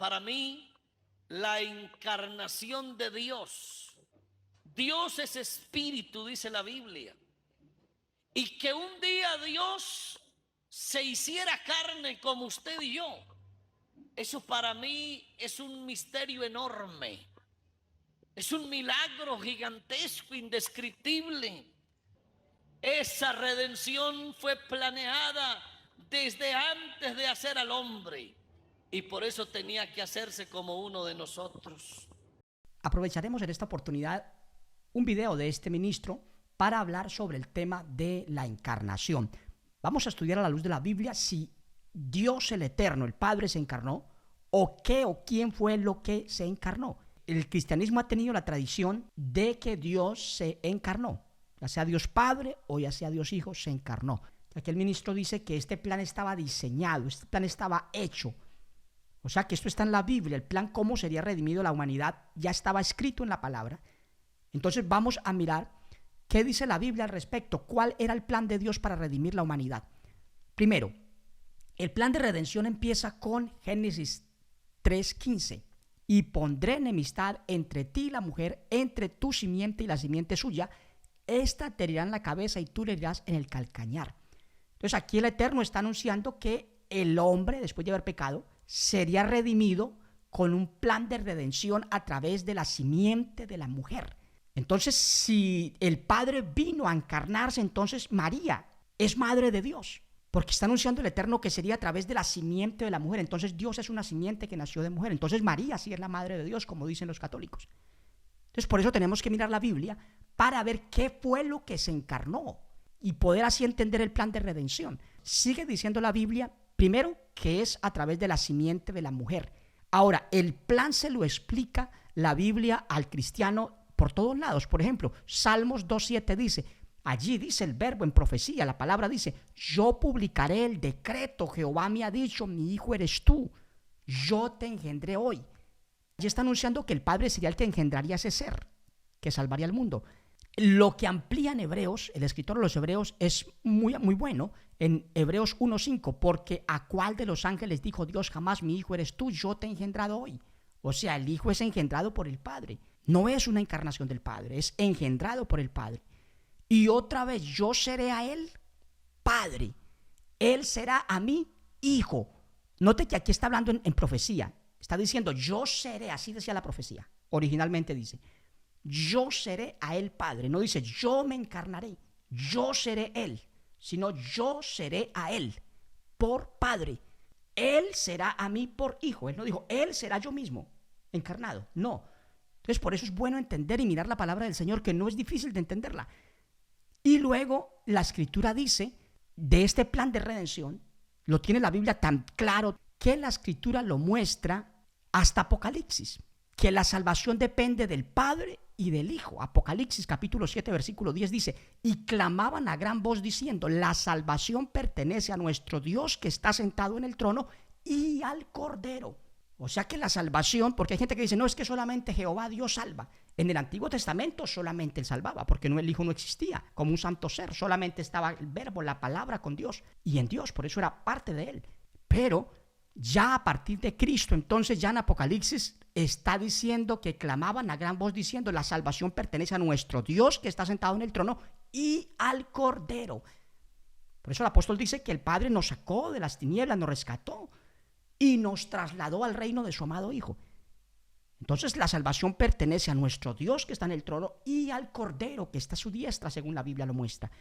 para mí la encarnación de Dios. Dios es espíritu, dice la Biblia. Y que un día Dios se hiciera carne como usted y yo, eso para mí es un misterio enorme. Es un milagro gigantesco, indescriptible. Esa redención fue planeada desde antes de hacer al hombre, y por eso tenía que hacerse como uno de nosotros. Aprovecharemos en esta oportunidad un video de este ministro para hablar sobre el tema de la encarnación. Vamos a estudiar a la luz de la Biblia si Dios el Eterno, el Padre, se encarnó, o qué o quién fue lo que se encarnó. El cristianismo ha tenido la tradición de que Dios se encarnó, ya sea Dios Padre o ya sea Dios Hijo, se encarnó. Aquí el ministro dice que este plan estaba diseñado, este plan estaba hecho. O sea que esto está en la Biblia, el plan cómo sería redimido la humanidad ya estaba escrito en la palabra. Entonces vamos a mirar qué dice la Biblia al respecto, cuál era el plan de Dios para redimir la humanidad. Primero, el plan de redención empieza con Génesis 3:15. Y pondré enemistad entre ti y la mujer, entre tu simiente y la simiente suya. Esta te herirá en la cabeza y tú le herirás en el calcañar. Entonces aquí el Eterno está anunciando que el hombre, después de haber pecado, sería redimido con un plan de redención a través de la simiente de la mujer. Entonces, si el Padre vino a encarnarse, entonces María es madre de Dios, porque está anunciando el Eterno que sería a través de la simiente de la mujer. Entonces Dios es una simiente que nació de mujer. Entonces María sí es la madre de Dios, como dicen los católicos. Entonces por eso tenemos que mirar la Biblia para ver qué fue lo que se encarnó y poder así entender el plan de redención. Sigue diciendo la Biblia, primero, que es a través de la simiente de la mujer. Ahora, el plan se lo explica la Biblia al cristiano por todos lados. Por ejemplo, Salmos 2:7 dice, allí dice el verbo en profecía, la palabra dice, yo publicaré el decreto, Jehová me ha dicho, mi hijo eres tú, yo te engendré hoy. Allí está anunciando que el Padre sería el que engendraría ese ser, que salvaría al mundo. Lo que amplía en Hebreos, el escritor de los Hebreos, es muy bueno, en Hebreos 1:5, porque a cuál de los ángeles dijo Dios jamás, mi hijo eres tú, yo te he engendrado hoy. O sea, el hijo es engendrado por el Padre, no es una encarnación del Padre, es engendrado por el Padre. Y otra vez, yo seré a él padre, él será a mí hijo. Note que aquí está hablando en profecía, está diciendo yo seré, así decía la profecía, originalmente dice, yo seré a él padre, no dice yo me encarnaré, yo seré él, sino yo seré a él por padre, él será a mí por hijo. Él no dijo él será yo mismo encarnado, no. Entonces por eso es bueno entender y mirar la palabra del Señor, que no es difícil de entenderla. Y luego la escritura dice de este plan de redención, lo tiene la Biblia tan claro que la escritura lo muestra hasta Apocalipsis, que la salvación depende del Padre y del Hijo. Apocalipsis capítulo 7 versículo 10 dice, y clamaban a gran voz diciendo, la salvación pertenece a nuestro Dios que está sentado en el trono y al Cordero. O sea que la salvación, porque hay gente que dice, no, es que solamente Jehová Dios salva. En el Antiguo Testamento solamente Él salvaba, porque el Hijo no existía como un santo ser, solamente estaba el verbo, la palabra con Dios y en Dios, por eso era parte de Él. Pero ya a partir de Cristo, entonces ya en Apocalipsis está diciendo que clamaban a gran voz diciendo, la salvación pertenece a nuestro Dios que está sentado en el trono y al Cordero. Por eso el apóstol dice que el Padre nos sacó de las tinieblas, nos rescató y nos trasladó al reino de su amado Hijo. Entonces la salvación pertenece a nuestro Dios que está en el trono y al Cordero que está a su diestra, según la Biblia lo muestra.